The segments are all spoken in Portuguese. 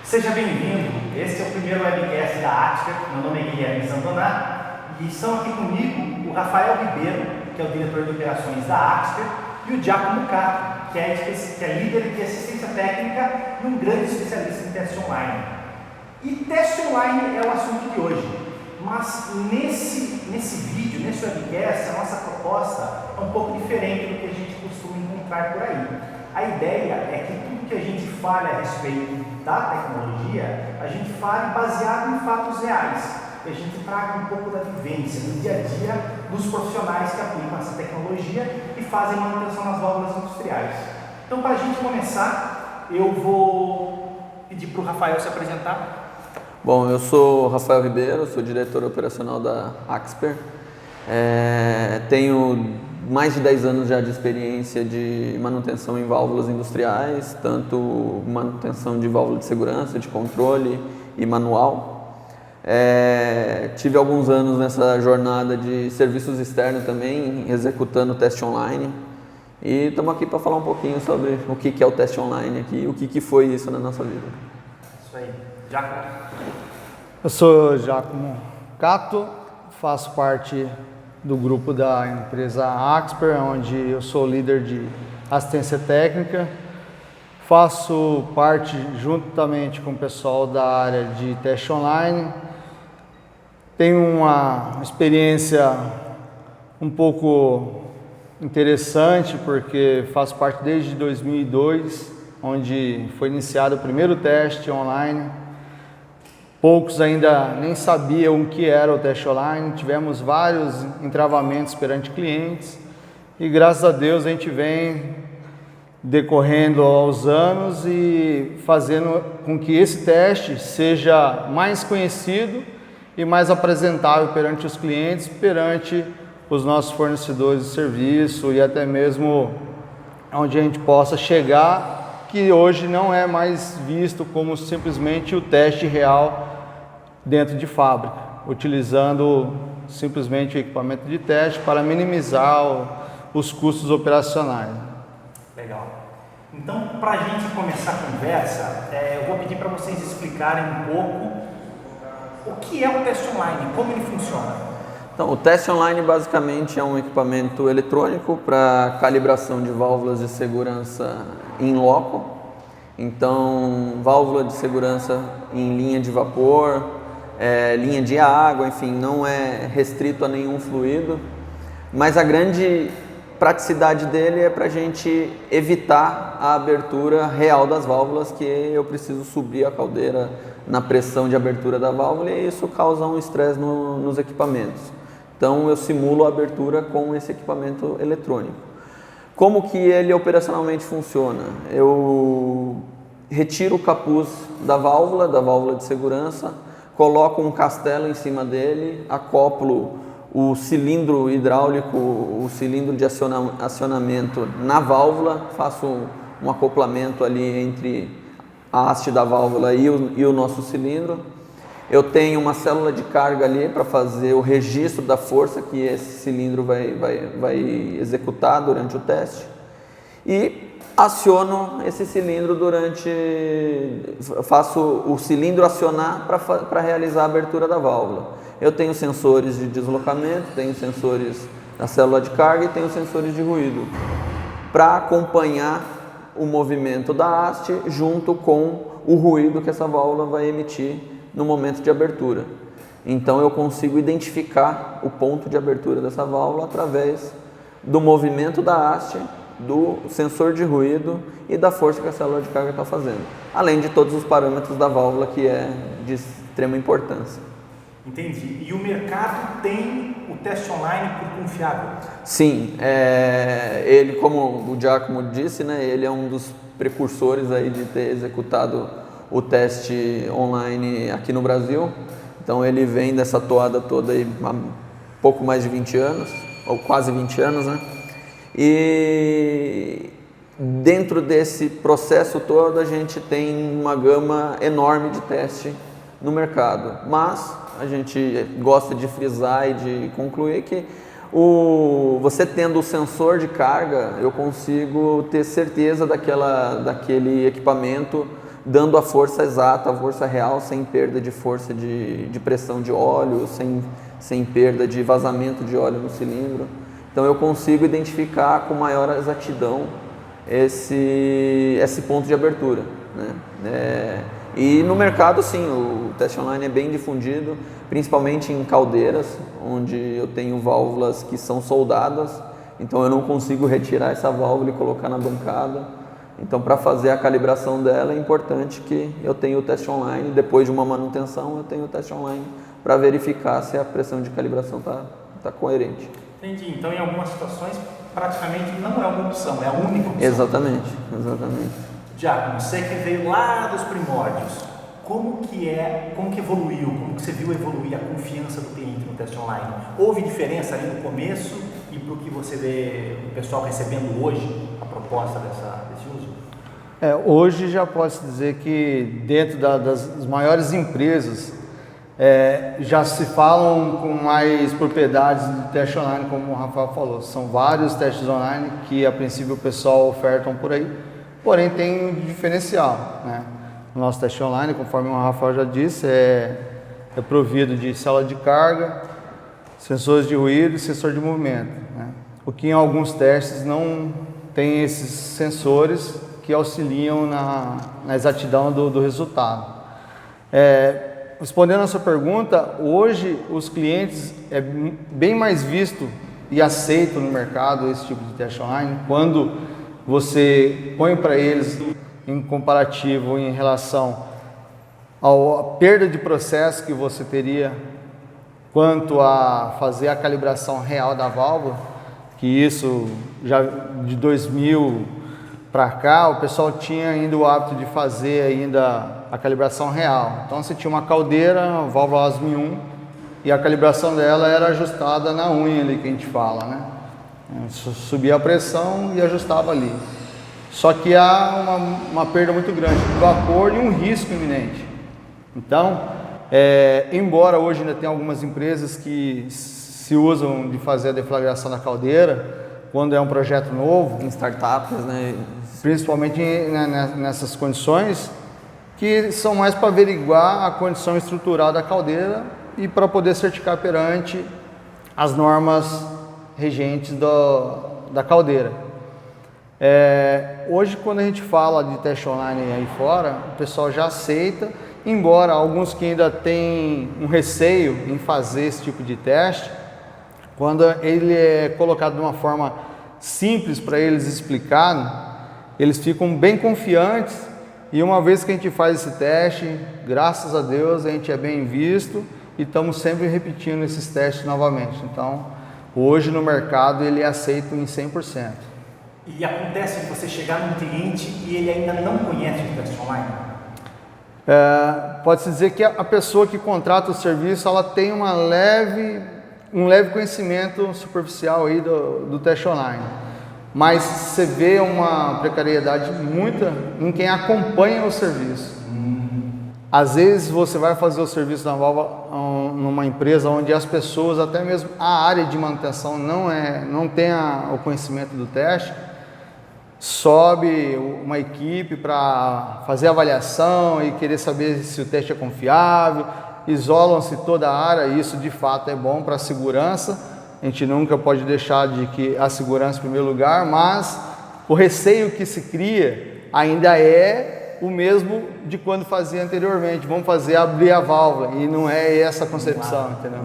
Seja bem-vindo, este é o primeiro webcast da Axper. Meu nome é Guilherme Santoná e estão aqui comigo o Rafael Ribeiro, que é o diretor de operações da Axper, e o Giacomo Cato, que é líder de assistência técnica e um grande especialista em teste online. E teste online é o assunto de hoje, mas nesse vídeo, nesse webcast, a nossa proposta é um pouco diferente do que a gente costuma encontrar por aí. A ideia é que tudo que a gente fale a respeito da tecnologia, a gente fale baseado em fatos reais, que a gente traga um pouco da vivência, do dia a dia dos profissionais que aplicam essa tecnologia e fazem manutenção nas válvulas industriais. Então, para a gente começar, eu vou pedir para o Rafael se apresentar. Bom, eu sou Rafael Ribeiro, sou diretor operacional da Axper. Tenho mais de 10 anos já de experiência de manutenção em válvulas industriais, tanto manutenção de válvula de segurança, de controle e manual. Tive alguns anos nessa jornada de serviços externos também, executando teste online. E estamos aqui para falar um pouquinho sobre o que é o teste online aqui e o que foi isso na nossa vida. Isso aí. Giacomo. Eu sou Giacomo Cato, faço parte do grupo da empresa Axper, onde eu sou líder de assistência técnica. Faço parte juntamente com o pessoal da área de teste online. Tenho uma experiência um pouco interessante, porque faço parte desde 2002, onde foi iniciado o primeiro teste online. Poucos ainda nem sabiam o que era o teste online, tivemos vários entravamentos perante clientes e graças a Deus a gente vem decorrendo aos anos e fazendo com que esse teste seja mais conhecido e mais apresentável perante os clientes, perante os nossos fornecedores de serviço e até mesmo onde a gente possa chegar, que hoje não é mais visto como simplesmente o teste real dentro de fábrica, utilizando simplesmente o equipamento de teste para minimizar os custos operacionais. Legal. Então, para a gente começar a conversa, eu vou pedir para vocês explicarem um pouco o que é o teste online, como ele funciona. Então, o teste online basicamente é um equipamento eletrônico para calibração de válvulas de segurança in loco. Então, válvula de segurança em linha de vapor, linha de água, enfim, não é restrito a nenhum fluido. Mas a grande praticidade dele é para a gente evitar a abertura real das válvulas, que eu preciso subir a caldeira na pressão de abertura da válvula e isso causa um estresse nos equipamentos. Então eu simulo a abertura com esse equipamento eletrônico. Como que ele operacionalmente funciona? Eu retiro o capuz da válvula de segurança, coloco um castelo em cima dele, acoplo o cilindro hidráulico, o cilindro de acionamento na válvula, faço um acoplamento ali entre a haste da válvula e o nosso cilindro. Eu tenho uma célula de carga ali para fazer o registro da força que esse cilindro vai executar durante o teste e aciono esse cilindro faço o cilindro acionar para realizar a abertura da válvula. Eu tenho sensores de deslocamento, tenho sensores da célula de carga e tenho sensores de ruído para acompanhar o movimento da haste junto com o ruído que essa válvula vai emitir no momento de abertura. Então eu consigo identificar o ponto de abertura dessa válvula através do movimento da haste, do sensor de ruído e da força que a célula de carga está fazendo, além de todos os parâmetros da válvula, que é de extrema importância. Entendi. E o mercado tem o teste online por confiável? Sim, ele, como o Giacomo disse, né, ele é um dos precursores aí de ter executado o teste online aqui no Brasil. Então ele vem dessa toada toda aí há pouco mais de 20 anos, ou quase 20 anos, né? E dentro desse processo todo a gente tem uma gama enorme de teste no mercado, mas a gente gosta de frisar e de concluir que você tendo o sensor de carga, eu consigo ter certeza daquele equipamento dando a força exata, a força real, sem perda de força de pressão de óleo, sem perda de vazamento de óleo no cilindro. Então eu consigo identificar com maior exatidão esse ponto de abertura, né? E no mercado, sim, o teste online é bem difundido, principalmente em caldeiras, onde eu tenho válvulas que são soldadas, então eu não consigo retirar essa válvula e colocar na bancada. Então, para fazer a calibração dela, é importante que eu tenha o teste online. Depois de uma manutenção, eu tenho o teste online para verificar se a pressão de calibração está coerente. Entendi. Então, em algumas situações, praticamente não é uma opção, é a única opção. Exatamente. Giacomo, você que veio lá dos primórdios, como que evoluiu, como que você viu evoluir a confiança do cliente no teste online? Houve diferença ali no começo e para o que você vê o pessoal recebendo hoje, a proposta desse uso? Hoje já pode-se dizer que dentro das maiores empresas já se falam com mais propriedades do teste online, como o Rafael falou. São vários testes online que a princípio o pessoal ofertam por aí, porém tem um diferencial, né? O nosso teste online, conforme o Rafael já disse, é provido de célula de carga, sensores de ruído e sensor de movimento, né? O que em alguns testes não tem esses sensores que auxiliam na exatidão do resultado. Respondendo a sua pergunta, hoje os clientes é bem mais visto e aceito no mercado esse tipo de teste online quando você põe para eles em comparativo em relação à perda de processo que você teria quanto a fazer a calibração real da válvula, que isso já de 2000 para cá o pessoal tinha ainda o hábito de fazer ainda a calibração real. Então você tinha uma caldeira, uma válvula ASME 1, e a calibração dela era ajustada na unha ali que a gente fala, né? Subia a pressão e ajustava ali. Só que há uma perda muito grande de vapor e um risco iminente. Então, embora hoje ainda tenha algumas empresas que se usam de fazer a deflagração da caldeira, quando é um projeto novo, em startups, né? Principalmente nessas condições, que são mais para averiguar a condição estrutural da caldeira e para poder certificar perante as normas regentes da caldeira. Hoje, quando a gente fala de teste online aí fora, o pessoal já aceita, embora alguns que ainda têm um receio em fazer esse tipo de teste, quando ele é colocado de uma forma simples para eles explicar, eles ficam bem confiantes, e uma vez que a gente faz esse teste, graças a Deus a gente é bem visto e estamos sempre repetindo esses testes novamente. Então, hoje no mercado ele é aceito em 100%. E acontece de você chegar num cliente e ele ainda não conhece o teste online? Pode-se dizer que a pessoa que contrata o serviço, ela tem um leve conhecimento superficial aí do teste online. Mas você vê uma precariedade muita em quem acompanha o serviço. Às vezes você vai fazer o serviço da válvula numa empresa onde as pessoas, até mesmo a área de manutenção não tem o conhecimento do teste, sobe uma equipe para fazer avaliação e querer saber se o teste é confiável, isolam-se toda a área, e isso de fato é bom para a segurança. A gente nunca pode deixar de que a segurança em primeiro lugar, mas o receio que se cria ainda é o mesmo de quando fazia anteriormente. Vamos abrir a válvula, e não é essa a concepção, entendeu?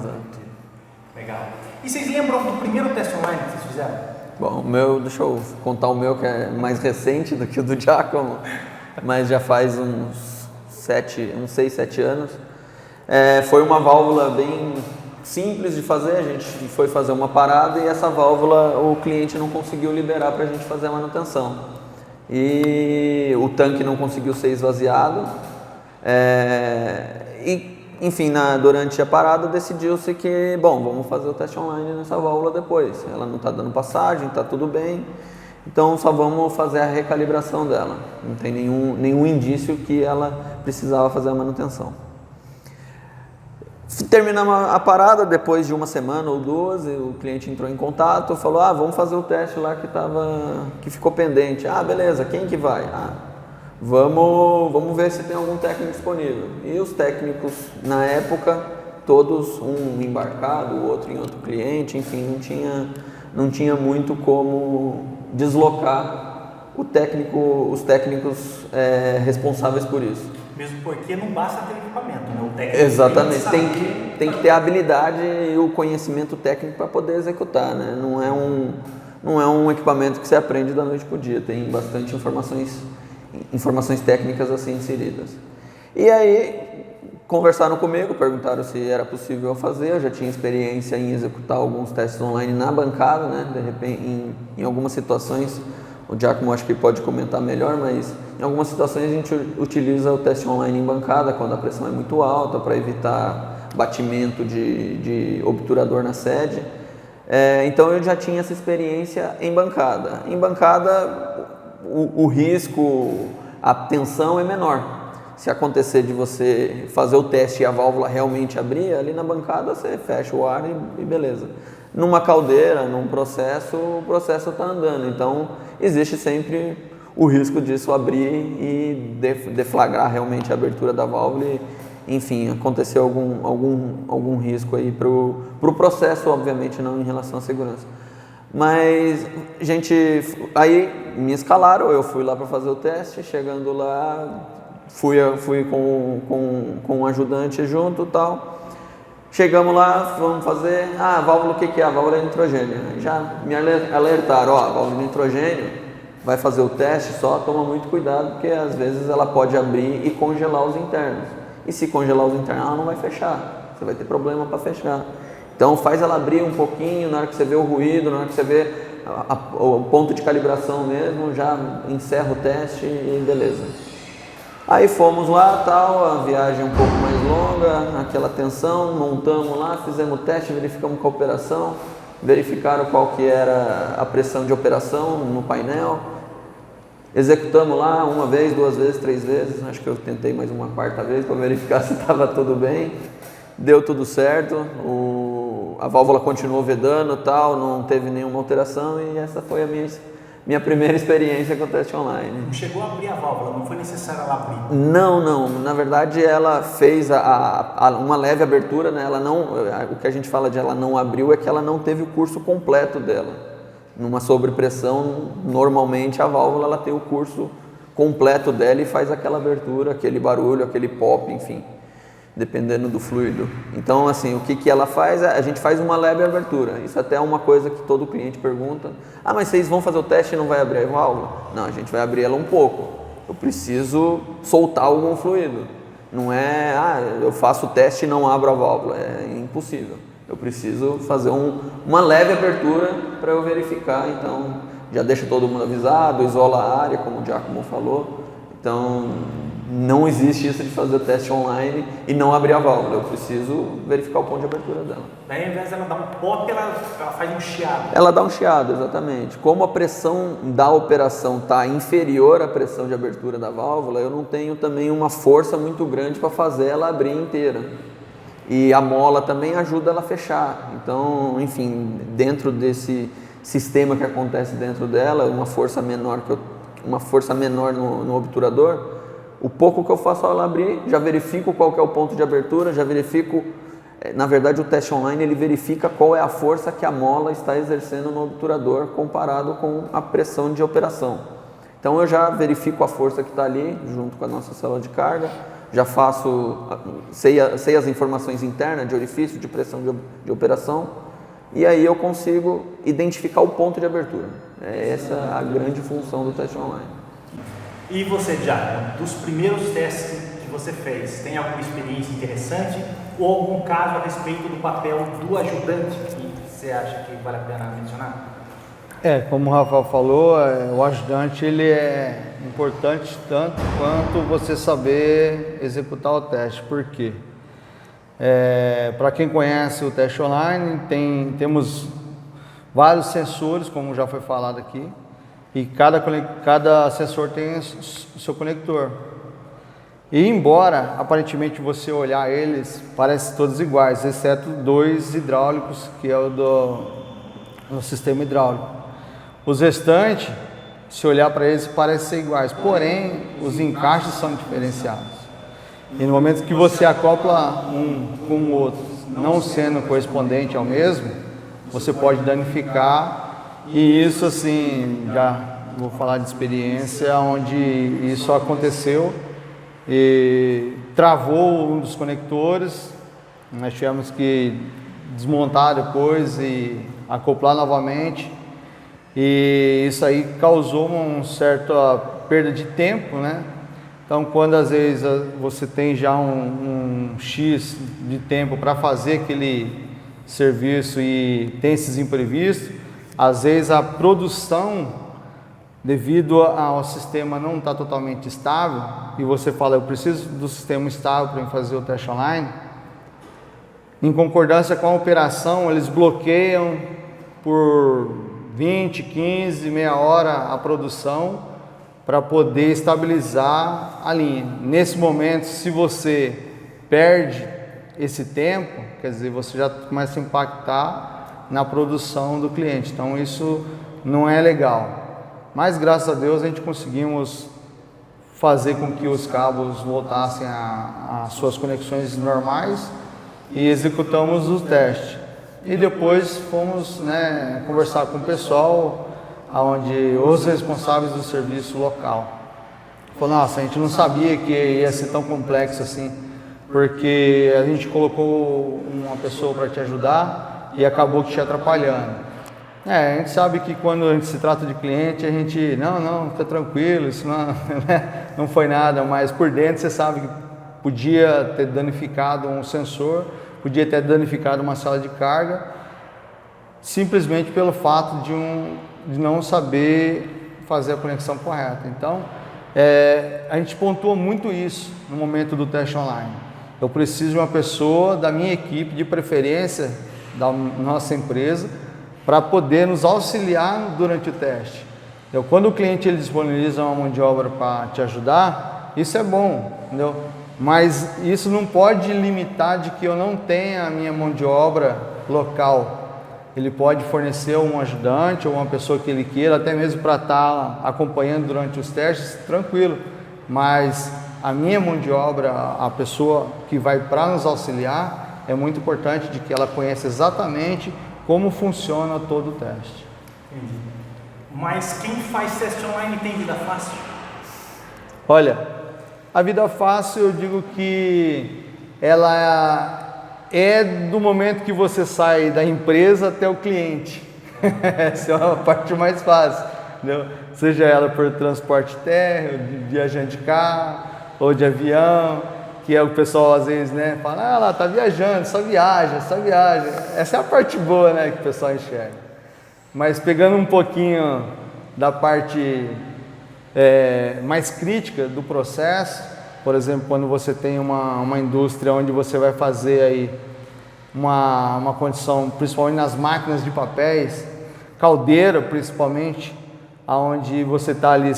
Legal. E vocês lembram do primeiro teste online que vocês fizeram? Bom, deixa eu contar o meu, que é mais recente do que o do Giacomo, mas já faz uns 6, 7 anos. Foi uma válvula bem simples de fazer, a gente foi fazer uma parada e essa válvula o cliente não conseguiu liberar para a gente fazer a manutenção. E o tanque não conseguiu ser esvaziado. Enfim, durante a parada decidiu-se que, vamos fazer o teste online nessa válvula depois. Ela não está dando passagem, está tudo bem, então só vamos fazer a recalibração dela. Não tem nenhum indício que ela precisava fazer a manutenção. Terminamos a parada, depois de uma semana ou 2, o cliente entrou em contato, falou, vamos fazer o teste lá que ficou pendente. Beleza, quem que vai? vamos ver se tem algum técnico disponível. E os técnicos, na época, todos, um embarcado, o outro em outro cliente, enfim, não tinha muito como deslocar os técnicos responsáveis por isso. Mesmo porque não basta ter equipamento, né? O técnico Exatamente, tem que ter a habilidade e o conhecimento técnico para poder executar, né? Não é um equipamento que você aprende da noite para o dia, tem bastante informações técnicas assim inseridas. E aí conversaram comigo, perguntaram se era possível fazer. Eu já tinha experiência em executar alguns testes online na bancada, né? De repente, em algumas situações, o Giacomo acho que pode comentar melhor, mas em algumas situações a gente utiliza o teste online em bancada quando a pressão é muito alta, para evitar batimento de obturador na sede. Então eu já tinha essa experiência em bancada. Em bancada o risco, a tensão é menor. Se acontecer de você fazer o teste e a válvula realmente abrir, ali na bancada você fecha o ar e beleza. Numa caldeira, num processo, o processo está andando. Então existe sempre o risco disso abrir e deflagrar realmente a abertura da válvula e, enfim, acontecer algum risco aí pro processo, obviamente não em relação à segurança. Mas, aí me escalaram, eu fui lá para fazer o teste, chegando lá, fui com um ajudante junto e tal. Chegamos lá, vamos fazer, a válvula, o que é? A válvula de nitrogênio. Já me alertaram, a válvula de nitrogênio vai fazer o teste, só toma muito cuidado, porque às vezes ela pode abrir e congelar os internos. E se congelar os internos, ela não vai fechar, você vai ter problema para fechar. Então faz ela abrir um pouquinho, na hora que você vê o ruído, na hora que você vê o ponto de calibração mesmo, já encerra o teste e beleza. Aí fomos lá, tal, a viagem um pouco mais longa, aquela tensão, montamos lá, fizemos o teste, verificamos com a operação, verificaram qual que era a pressão de operação no painel, executamos lá uma vez, duas vezes, três vezes, acho que eu tentei mais uma quarta vez para verificar se estava tudo bem, deu tudo certo, a válvula continuou vedando, tal, não teve nenhuma alteração e essa foi a minha primeira experiência com o teste online. Não chegou a abrir a válvula, não foi necessário ela abrir? Não. Na verdade, ela fez uma leve abertura, né? O que a gente fala de ela não abriu é que ela não teve o curso completo dela. Numa sobrepressão, normalmente a válvula ela tem o curso completo dela e faz aquela abertura, aquele barulho, aquele pop, enfim, dependendo do fluido. Então, assim, o que ela faz? A gente faz uma leve abertura. Isso até é uma coisa que todo cliente pergunta. Mas vocês vão fazer o teste e não vai abrir a válvula? Não, a gente vai abrir ela um pouco. Eu preciso soltar algum fluido. Não é, eu faço o teste e não abro a válvula. É impossível. Eu preciso fazer uma leve abertura para eu verificar. Então, já deixa todo mundo avisado, isola a área, como o Giacomo falou. Então, não existe isso de fazer o teste online e não abrir a válvula. Eu preciso verificar o ponto de abertura dela. Daí, ao invés dela dar um pop, ela faz um chiado. Ela dá um chiado, exatamente. Como a pressão da operação está inferior à pressão de abertura da válvula, eu não tenho também uma força muito grande para fazer ela abrir inteira. E a mola também ajuda ela a fechar. Então, enfim, dentro desse sistema que acontece dentro dela, uma força menor no obturador, o pouco que eu faço ela abrir, já verifico qual que é o ponto de abertura, já verifico, na verdade o teste online ele verifica qual é a força que a mola está exercendo no obturador comparado com a pressão de operação. Então eu já verifico a força que está ali, junto com a nossa célula de carga, já sei as informações internas de orifício, de pressão de operação, e aí eu consigo identificar o ponto de abertura. Essa é a grande função do teste online. E você, Giacomo, dos primeiros testes que você fez, tem alguma experiência interessante ou algum caso a respeito do papel do ajudante que você acha que vale a pena mencionar? Como o Rafael falou, o ajudante ele é importante tanto quanto você saber executar o teste. Por quê? Para quem conhece o teste online, temos vários sensores, como já foi falado aqui, e cada sensor tem o seu conector. E embora aparentemente você olhar eles, parecem todos iguais, exceto dois hidráulicos, que é o do sistema hidráulico. Os restantes se olhar para eles, parecem ser iguais, porém, os encaixes são diferenciados. E no momento que você acopla um com o outro, não sendo correspondente ao mesmo, você pode danificar, e isso assim, já vou falar de experiência, onde isso aconteceu, e travou um dos conectores, nós tivemos que desmontar depois e acoplar novamente, e isso aí causou uma certa perda de tempo, né? Então, quando às vezes você tem já um X de tempo para fazer aquele serviço e tem esses imprevistos, às vezes a produção, devido ao sistema não estar totalmente estável, e você fala, eu preciso do sistema estável para fazer o teste online, em concordância com a operação, eles bloqueiam por 20, 15, meia hora a produção para poder estabilizar a linha. Nesse momento, se você perde esse tempo, quer dizer, você já começa a impactar na produção do cliente. Então, isso não é legal. Mas, graças a Deus, a gente conseguimos fazer com que os cabos voltassem às suas conexões normais e executamos o teste. E depois fomos, né, conversar com o pessoal, onde os responsáveis do serviço local. Falou, nossa, a gente não sabia que ia ser tão complexo assim, porque a gente colocou uma pessoa para te ajudar e acabou te atrapalhando. A gente sabe que quando a gente se trata de cliente, a gente, não, fica tranquilo, isso não, né, não foi nada, mas por dentro você sabe que podia ter danificado um sensor, podia ter danificado uma sala de carga, simplesmente pelo fato de não saber fazer a conexão correta. Então, a gente pontua muito isso no momento do teste online. Eu preciso de uma pessoa da minha equipe, de preferência da nossa empresa, para poder nos auxiliar durante o teste. Então, quando o cliente ele disponibiliza uma mão de obra para te ajudar, isso é bom, entendeu? Mas isso não pode limitar de que eu não tenha a minha mão de obra local. Ele pode fornecer um ajudante ou uma pessoa que ele queira, até mesmo para estar acompanhando durante os testes, tranquilo. Mas a minha mão de obra, a pessoa que vai para nos auxiliar, é muito importante de que ela conheça exatamente como funciona todo o teste. Entendi. Mas quem faz teste online tem vida fácil? Olha, a vida fácil, eu digo que ela é do momento que você sai da empresa até o cliente. Essa é a parte mais fácil, entendeu? Seja ela por transporte terrestre, de viajante de carro ou de avião, que é o pessoal às vezes, né, fala, lá tá viajando, só viaja. Essa é a parte boa, né, que o pessoal enxerga. Mas pegando um pouquinho da parte mais crítica do processo, por exemplo, quando você tem uma indústria onde você vai fazer aí uma condição, principalmente nas máquinas de papéis, caldeira principalmente, onde você está ali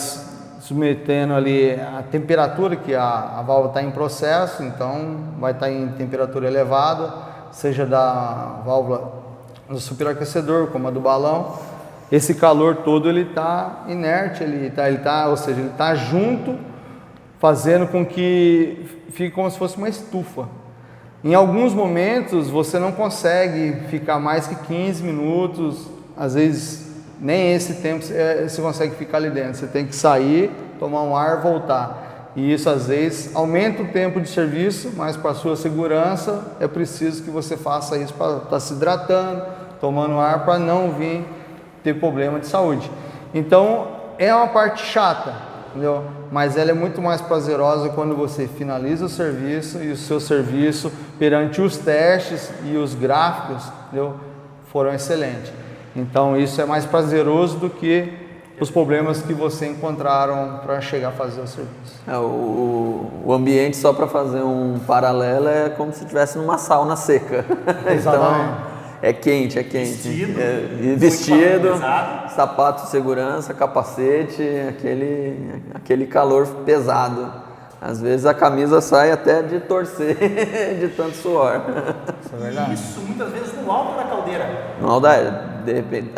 submetendo ali a temperatura que a válvula está em processo, então vai estar em temperatura elevada, seja da válvula do superaquecedor como a do balão. Esse calor todo ele está inerte, ou seja, ele está junto, fazendo com que fique como se fosse uma estufa. Em alguns momentos você não consegue ficar mais que 15 minutos, às vezes nem esse tempo você consegue ficar ali dentro. Você tem que sair, tomar um ar, voltar. E isso às vezes aumenta o tempo de serviço, mas para a sua segurança é preciso que você faça isso para estar se hidratando, tomando ar, para não vir ter problema de saúde. Então é uma parte chata, entendeu? Mas ela é muito mais prazerosa quando você finaliza o serviço e o seu serviço perante os testes e os gráficos, entendeu? Foram excelentes. Então isso é mais prazeroso do que os problemas que você encontraram para chegar a fazer o serviço. O ambiente, só para fazer um paralelo, é como se estivesse numa sauna seca. Então, é quente. Vestido, sapato de segurança, capacete, aquele calor pesado. Às vezes a camisa sai até de torcer de tanto suor. Isso é verdade. Isso muitas vezes no alto da caldeira. No alto de repente,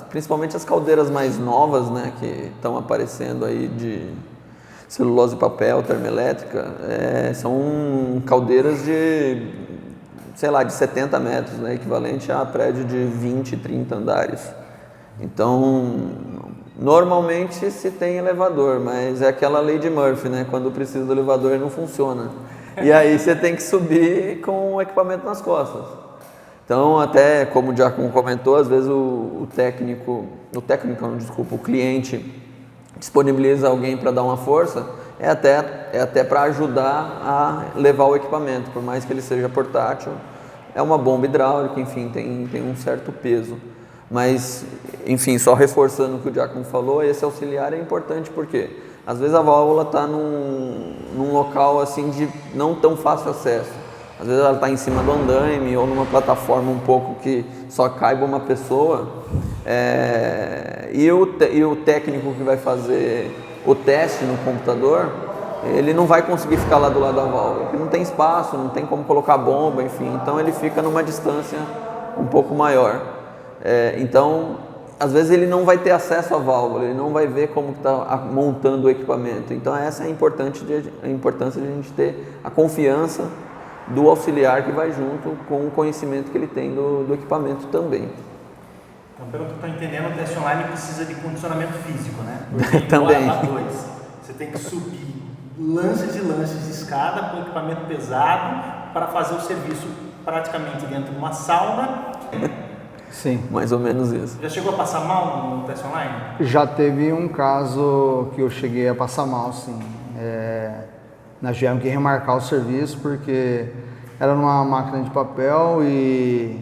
principalmente as caldeiras mais novas, né, que estão aparecendo aí de celulose e papel, termoelétrica, são caldeiras de, sei lá, de 70 metros, né, equivalente a prédio de 20, 30 andares. Então, normalmente se tem elevador, mas é aquela lei de Murphy, né, quando precisa do elevador ele não funciona. E aí você tem que subir com o equipamento nas costas. Então, até como o Giacomo comentou, às vezes o cliente disponibiliza alguém para dar uma força, é até para ajudar a levar o equipamento, por mais que ele seja portátil, é uma bomba hidráulica, enfim, tem um certo peso. Mas, enfim, só reforçando o que o Giacomo falou, esse auxiliar é importante porque às vezes a válvula está num local assim de não tão fácil acesso. Às vezes ela está em cima do andaime ou numa plataforma um pouco que só caiba uma pessoa. E o técnico que vai fazer o teste no computador, ele não vai conseguir ficar lá do lado da válvula, porque não tem espaço, não tem como colocar bomba, enfim. Então ele fica numa distância um pouco maior. Então, às vezes ele não vai ter acesso à válvula, ele não vai ver como está montando o equipamento. Então essa é a importância de a gente ter a confiança do auxiliar que vai junto com o conhecimento que ele tem do equipamento também. Então, pelo que eu estou entendendo, o teste online precisa de condicionamento físico, né? Porque também. Você tem que subir lances e lances de escada com equipamento pesado para fazer o serviço praticamente dentro de uma sauna. Sim. Mais ou menos isso. Já chegou a passar mal no teste online? Já teve um caso que eu cheguei a passar mal, sim. Nós tivemos que remarcar o serviço porque era numa máquina de papel e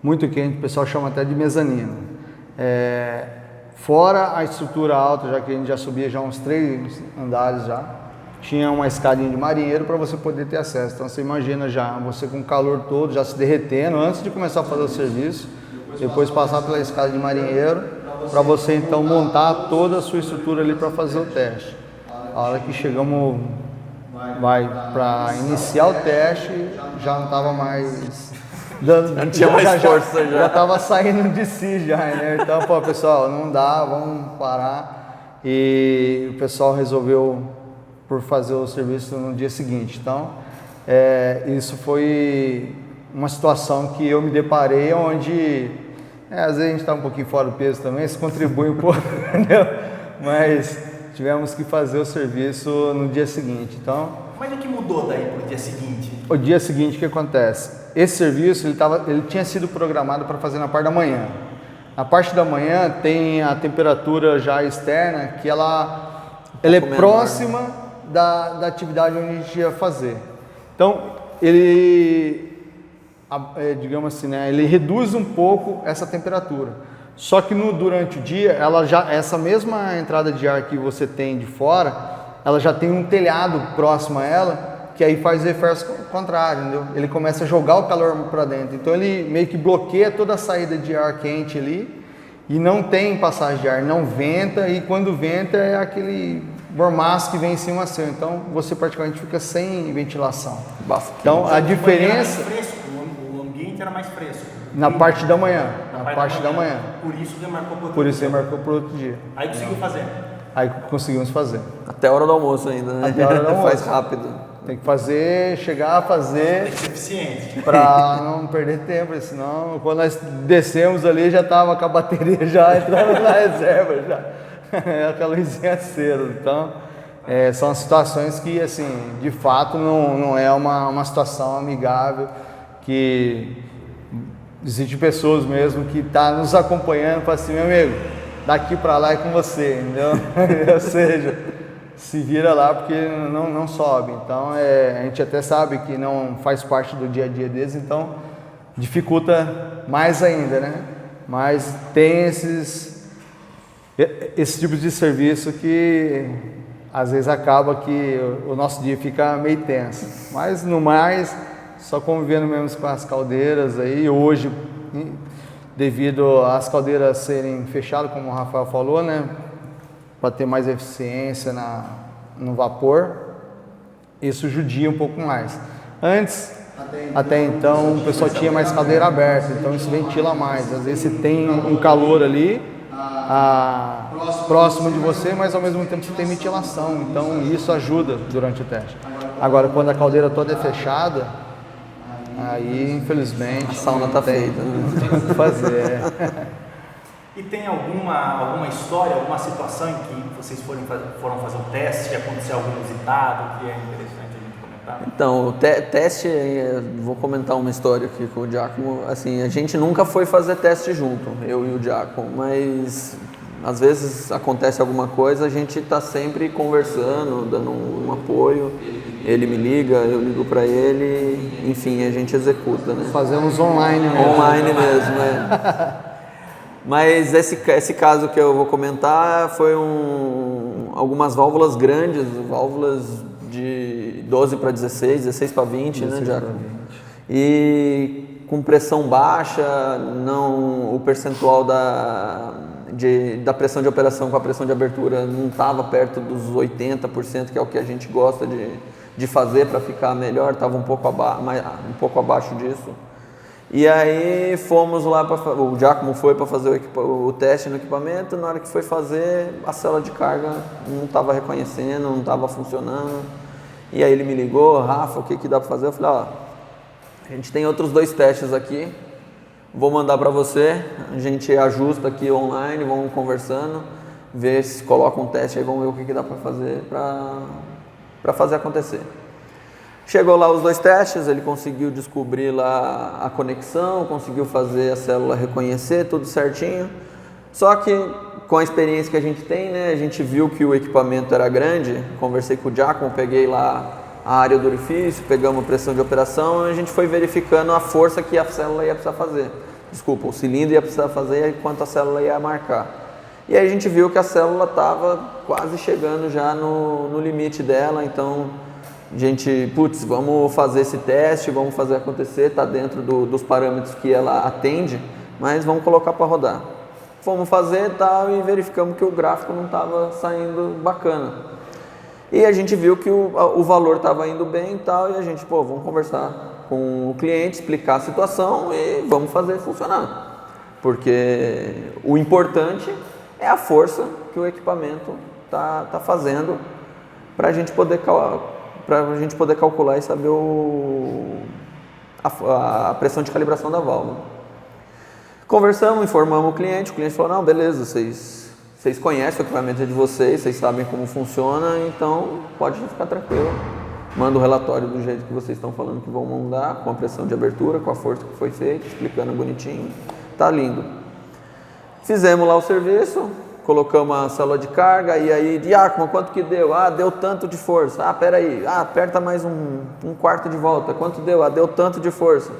muito quente, o pessoal chama até de mezanino. Fora a estrutura alta, já que a gente já subia já uns 3 andares já, tinha uma escadinha de marinheiro para você poder ter acesso. Então você imagina já, você com o calor todo, já se derretendo antes de começar a fazer o serviço, depois passar pela escada de marinheiro, para você então montar toda a sua estrutura ali para fazer o teste. A hora que chegamos para iniciar o teste, já não estava mais dando, não tinha mais força já estava saindo de si já, né? Então, pô, pessoal, não dá, vamos parar. E o pessoal resolveu por fazer o serviço no dia seguinte. Então, isso foi uma situação que eu me deparei onde às vezes a gente está um pouquinho fora do peso também, isso contribui um pouco, entendeu? Mas tivemos que fazer o serviço no dia seguinte. Então, mas o que mudou daí para o dia seguinte? O dia seguinte, o que acontece? Esse serviço ele tinha sido programado para fazer na parte da manhã. Na parte da manhã tem a temperatura já externa que ela é próxima da atividade onde a gente ia fazer. Então, digamos assim, né, ele reduz um pouco essa temperatura. Só que durante o dia, essa mesma entrada de ar que você tem de fora, ela já tem um telhado próximo a ela, que aí faz o efeito contrário, entendeu? Ele começa a jogar o calor para dentro. Então ele meio que bloqueia toda a saída de ar quente ali e não tem passagem de ar, não venta, e quando venta é aquele mormaço que vem em cima seu. Então você praticamente fica sem ventilação. Então a diferença... O ambiente era mais fresco. Na parte da manhã. Na parte da manhã. Por isso remarcou para outro dia. Por isso remarcou para outro dia. Aí conseguiu fazer. Aí conseguimos fazer. Até a hora do almoço ainda, né? Até a hora do almoço. Faz rápido. Tem que fazer, chegar a fazer. Tem que ser eficiente. Para não perder tempo, senão quando nós descemos ali já estava com a bateria já entrando na reserva já. Aquela luzinha acesa. Então, são situações que, assim, de fato não é uma situação amigável, que existem pessoas mesmo que estão nos acompanhando para assim, meu amigo, daqui para lá é com você, entendeu? Ou seja, se vira lá porque não sobe. Então a gente até sabe que não faz parte do dia a dia deles, então dificulta mais ainda, né? Mas tem esse tipo de serviço que às vezes acaba que o nosso dia fica meio tenso. Mas no mais, só convivendo mesmo com as caldeiras aí. Hoje, devido às caldeiras serem fechadas, como o Rafael falou, né? Para ter mais eficiência no vapor, isso judia um pouco mais. Antes, Até então o pessoal tinha mais caldeira aberta, então isso ventila mais. Às vezes você tem um calor ali próximo de você, mas ao mesmo tempo você tem ventilação, então isso ajuda durante o teste. Agora, quando a caldeira toda é fechada, aí infelizmente a sauna está feita, não tem o que fazer. E tem alguma história, alguma situação em que vocês foram fazer um teste e aconteceu algo inusitado que é interessante a gente comentar? Então, o teste, vou comentar uma história aqui com o Giacomo. Assim, a gente nunca foi fazer teste junto, eu e o Giacomo, mas às vezes acontece alguma coisa, a gente está sempre conversando, dando um apoio. Ele me liga, eu ligo para ele, enfim, a gente executa, né? Fazemos online mesmo. Online mesmo, é. Mas esse caso que eu vou comentar foi algumas válvulas grandes, válvulas de 12 para 16, 16 para 20, né, Giacomo? E com pressão baixa, o percentual da pressão de operação com a pressão de abertura não estava perto dos 80%, que é o que a gente gosta de fazer para ficar melhor, estava um pouco abaixo disso. E aí fomos lá, o Giacomo foi para fazer o teste no equipamento. Na hora que foi fazer, a célula de carga não estava reconhecendo, não estava funcionando. E aí ele me ligou: Rafa, o que dá para fazer? Eu falei: ó, a gente tem outros 2 testes aqui, vou mandar para você, a gente ajusta aqui online, vamos conversando, ver se coloca um teste aí, vamos ver o que dá para fazer para fazer acontecer. Chegou lá os 2 testes, ele conseguiu descobrir lá a conexão, conseguiu fazer a célula reconhecer, tudo certinho. Só que com a experiência que a gente tem, né, a gente viu que o equipamento era grande, conversei com o Giacomo, peguei lá a área do orifício, pegamos a pressão de operação e a gente foi verificando a força que a célula ia precisar fazer. Desculpa, o cilindro ia precisar fazer e quanto a célula ia marcar. E aí a gente viu que a célula estava quase chegando já no limite dela, então a gente, vamos fazer esse teste, vamos fazer acontecer, está dentro dos parâmetros que ela atende, mas vamos colocar para rodar. Fomos fazer tal e verificamos que o gráfico não estava saindo bacana. E a gente viu que o valor estava indo bem e tal, e a gente, vamos conversar com o cliente, explicar a situação e vamos fazer funcionar. Porque o importante é a força que o equipamento está fazendo para a gente poder calcular e saber a pressão de calibração da válvula. Conversamos, informamos o cliente falou: não, beleza, vocês conhecem o equipamento de vocês sabem como funciona, então pode ficar tranquilo. Manda o relatório do jeito que vocês estão falando que vão mandar, com a pressão de abertura, com a força que foi feita, explicando bonitinho, tá lindo. Fizemos lá o serviço, colocamos a célula de carga, e aí, Giacomo, quanto que deu? Deu tanto de força. Peraí, aperta mais um quarto de volta. Quanto deu? Deu tanto de força.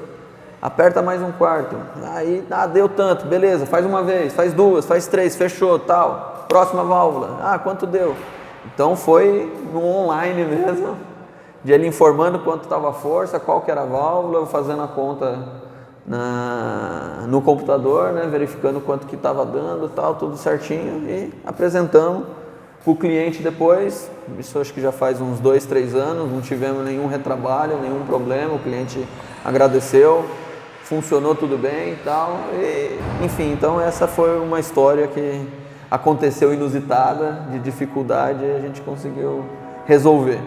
Aperta mais um quarto. Aí, deu tanto, beleza, faz uma vez, faz 2, faz 3, fechou, tal. Próxima válvula. Quanto deu? Então foi no online mesmo, de ele informando quanto estava a força, qual que era a válvula, fazendo a conta no computador, né, verificando quanto que estava dando, tal, tudo certinho, e apresentamos para o cliente depois. Isso acho que já faz uns 2, 3 anos, não tivemos nenhum retrabalho, nenhum problema, o cliente agradeceu, funcionou tudo bem e tal, e, enfim, então essa foi uma história que aconteceu inusitada, de dificuldade, e a gente conseguiu resolver.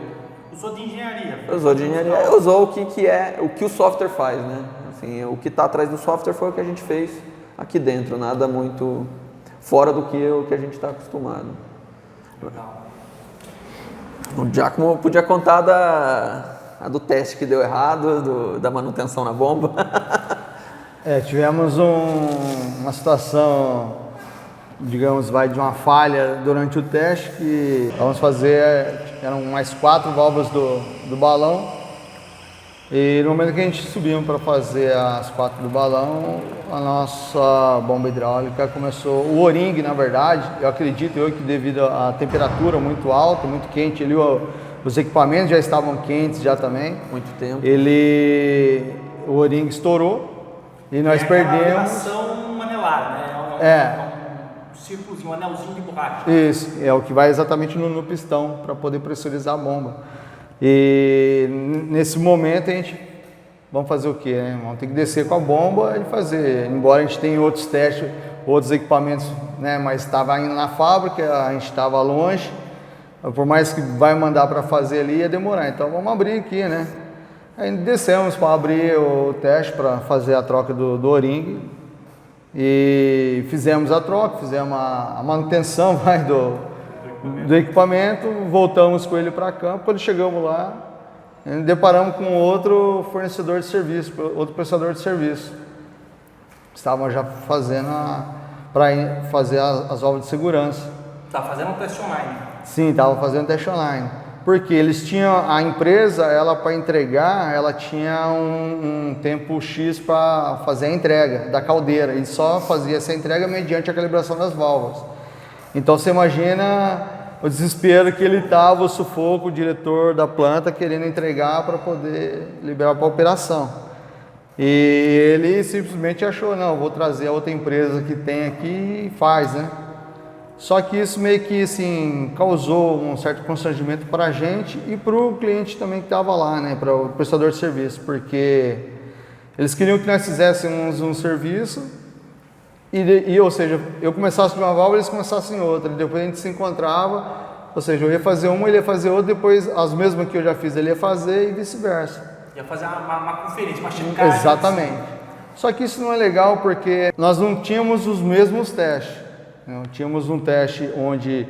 Usou de engenharia? Usou de engenharia, usou o que o software faz, né? Assim, o que está atrás do software foi o que a gente fez aqui dentro, nada muito fora do que a gente está acostumado. Legal. O Giacomo podia contar do teste que deu errado, da manutenção na bomba. Tivemos uma situação, digamos, de uma falha durante o teste, que vamos fazer, eram mais 4 válvulas do balão. E no momento que a gente subiu para fazer as 4 do balão, a nossa bomba hidráulica começou, o O-ring, na verdade, eu acredito que devido à temperatura muito alta, muito quente, os equipamentos já estavam quentes já também. Muito tempo. O O-ring estourou e nós perdemos. É uma relação manelar, né? Um círculozinho, um anelzinho de borracha. Isso, é o que vai exatamente no pistão para poder pressurizar a bomba. E nesse momento a gente vamos fazer o quê, né? Vamos ter que descer com a bomba e fazer. Embora a gente tenha outros testes, outros equipamentos, né? Mas estava indo na fábrica, a gente estava longe. Por mais que vai mandar para fazer ali, ia demorar. Então vamos abrir aqui, né? Aí descemos para abrir o teste, para fazer a troca do O-ring. E fizemos a troca, fizemos a manutenção do equipamento, voltamos com ele para campo. Quando chegamos lá, deparamos com outro fornecedor de serviço, outro prestador de serviço. Estavam já fazendo para fazer as válvulas de segurança. Tá fazendo um teste online? Sim, estava fazendo teste online. Porque eles tinham, a empresa, ela para entregar, ela tinha um tempo X para fazer a entrega da caldeira. E só fazia essa entrega mediante a calibração das válvulas. Então você imagina o desespero que ele estava, o sufoco, o diretor da planta querendo entregar para poder liberar para a operação. E ele simplesmente achou, não, vou trazer a outra empresa que tem aqui e faz, né? Só que isso meio que assim, causou um certo constrangimento para a gente e para o cliente também que estava lá, né? Para o prestador de serviço, porque eles queriam que nós fizéssemos um serviço ou seja, eu começasse de uma válvula e eles começassem outra, e depois a gente se encontrava, ou seja, eu ia fazer uma, ele ia fazer outra, depois as mesmas que eu já fiz ele ia fazer e vice-versa. Ia fazer uma conferência, uma checagem. Exatamente. Só que isso não é legal porque nós não tínhamos os mesmos testes. Não tínhamos um teste onde,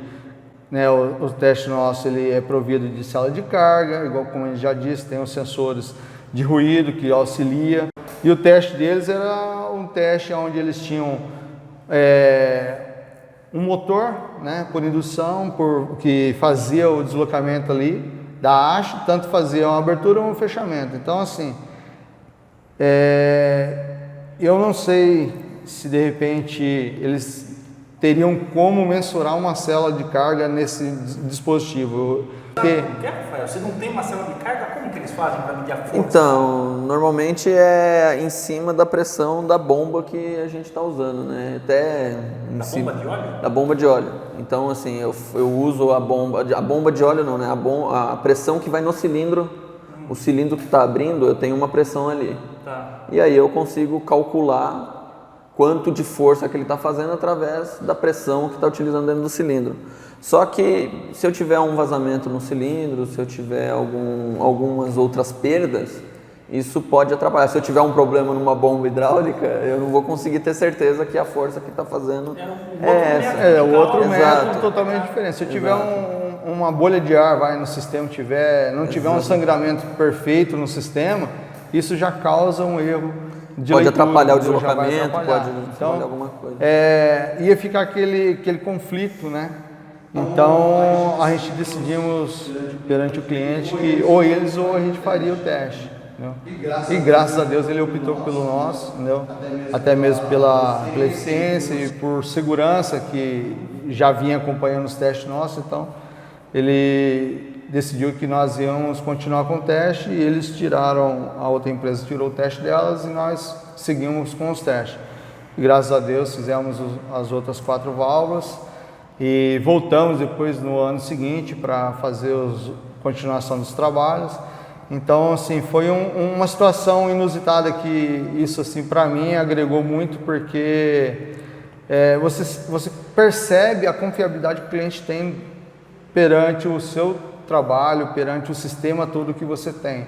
né, o teste nosso ele é provido de célula de carga, igual como a gente já disse, tem os sensores de ruído que auxilia. E o teste deles era um teste onde eles tinham um motor, né, por indução, que fazia o deslocamento ali da haste, tanto fazia uma abertura ou um fechamento. Então assim, eu não sei se de repente eles teriam como mensurar uma célula de carga nesse dispositivo. Rafael, você não tem uma célula de carga, como que eles fazem para medir a força? Então, normalmente é em cima da pressão da bomba que a gente está usando, né? Até em cima bomba de óleo? Da bomba de óleo. Então, assim, eu uso a bomba de óleo não, né? A pressão que vai no cilindro, o cilindro que está abrindo, eu tenho uma pressão ali. Tá. E aí eu consigo calcular quanto de força que ele está fazendo através da pressão que está utilizando dentro do cilindro. Só que se eu tiver um vazamento no cilindro, se eu tiver algumas outras perdas, isso pode atrapalhar. Se eu tiver um problema numa bomba hidráulica, eu não vou conseguir ter certeza que a força que está fazendo é essa. É outro Exato. método totalmente diferente. Se eu tiver uma bolha de ar no sistema, não tiver um sangramento perfeito no sistema, isso já causa um erro. Pode atrapalhar o deslocamento, pode atrapalhar alguma coisa. Ia ficar aquele conflito, né? Então a gente decidimos perante o cliente que ou eles ou a gente faria o teste. Entendeu? E graças a Deus ele optou pelo nosso, entendeu? Até mesmo pela eficiência e por segurança que já vinha acompanhando os testes nossos. Então ele decidiu que nós íamos continuar com o teste e eles a outra empresa tirou o teste delas e nós seguimos com os testes. E, graças a Deus fizemos as outras 4 válvulas e voltamos depois no ano seguinte para fazer continuação dos trabalhos. Então assim, foi uma situação inusitada que isso assim para mim agregou muito porque você percebe a confiabilidade que o cliente tem perante o seu trabalho, perante o sistema todo que você tem.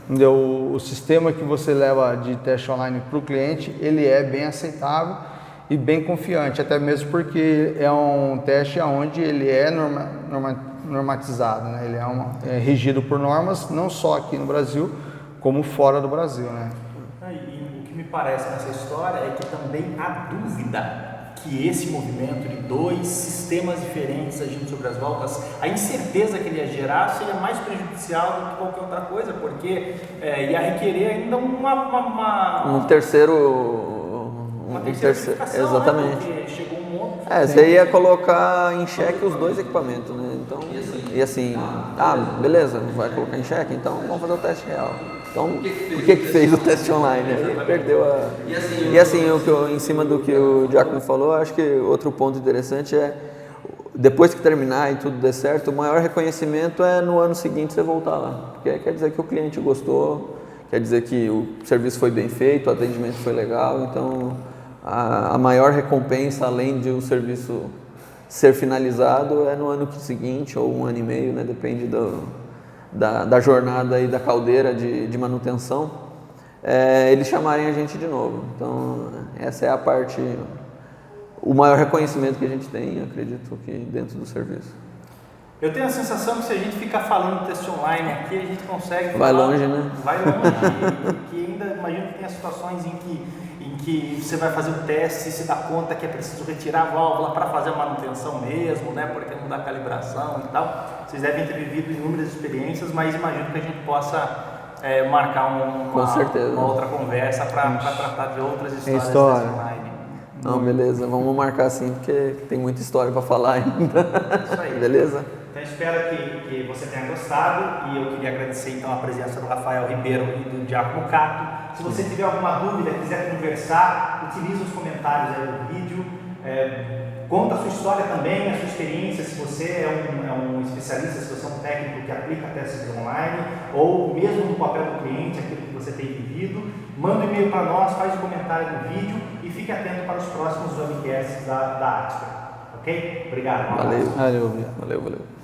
Entendeu? O sistema que você leva de teste online para o cliente, ele é bem aceitável e bem confiante, até mesmo porque é um teste onde ele é normatizado, né? Ele é regido por normas, não só aqui no Brasil, como fora do Brasil, né? E o que me parece nessa história é que também há dúvida que esse movimento de 2 sistemas diferentes agindo sobre as válvulas, a incerteza que ele ia gerar seria mais prejudicial do que qualquer outra coisa, porque ia requerer ainda um terceiro certificação, exatamente. Né? Porque chegou um monte. Você ia colocar em xeque os 2 equipamentos, né? Então, e assim, beleza, vai colocar em xeque, então vamos fazer o teste real. Então, por que fez o teste online? Ele perdeu a... E assim, em cima do que o Giacomo falou, acho que outro ponto interessante é, depois que terminar e tudo der certo, o maior reconhecimento é no ano seguinte você voltar lá. Porque quer dizer que o cliente gostou, quer dizer que o serviço foi bem feito, o atendimento foi legal, então a maior recompensa, além de o serviço ser finalizado, é no ano seguinte ou um ano e meio, né? Depende da jornada e da caldeira de manutenção, eles chamarem a gente de novo. Então essa é a parte, o maior reconhecimento que a gente tem, acredito que dentro do serviço. Eu tenho a sensação que se a gente ficar falando teste online aqui, a gente consegue Vai longe, né? Vai longe. E ainda imagino que tenha situações em que você vai fazer o teste e se dá conta que é preciso retirar a válvula para fazer a manutenção mesmo, né? Porque não dá calibração e tal. Vocês devem ter vivido inúmeras experiências, mas imagino que a gente possa marcar uma outra conversa para tratar de outras histórias teste online. Não, beleza, vamos marcar sim, porque tem muita história para falar ainda. Isso aí. Beleza? Então espero que você tenha gostado e eu queria agradecer então a presença do Rafael Ribeiro e do Giacomo Cato. Se você tiver alguma dúvida, quiser conversar, utilize os comentários aí do vídeo, conta a sua história também, a sua experiência, se você é um especialista, se você é um técnico que aplica testes online ou mesmo no papel do cliente, aquilo que você tem vivido, manda um e-mail para nós, faz um comentário no vídeo e fique atento para os próximos webcasts da Axper. Ok? Obrigado. Valeu.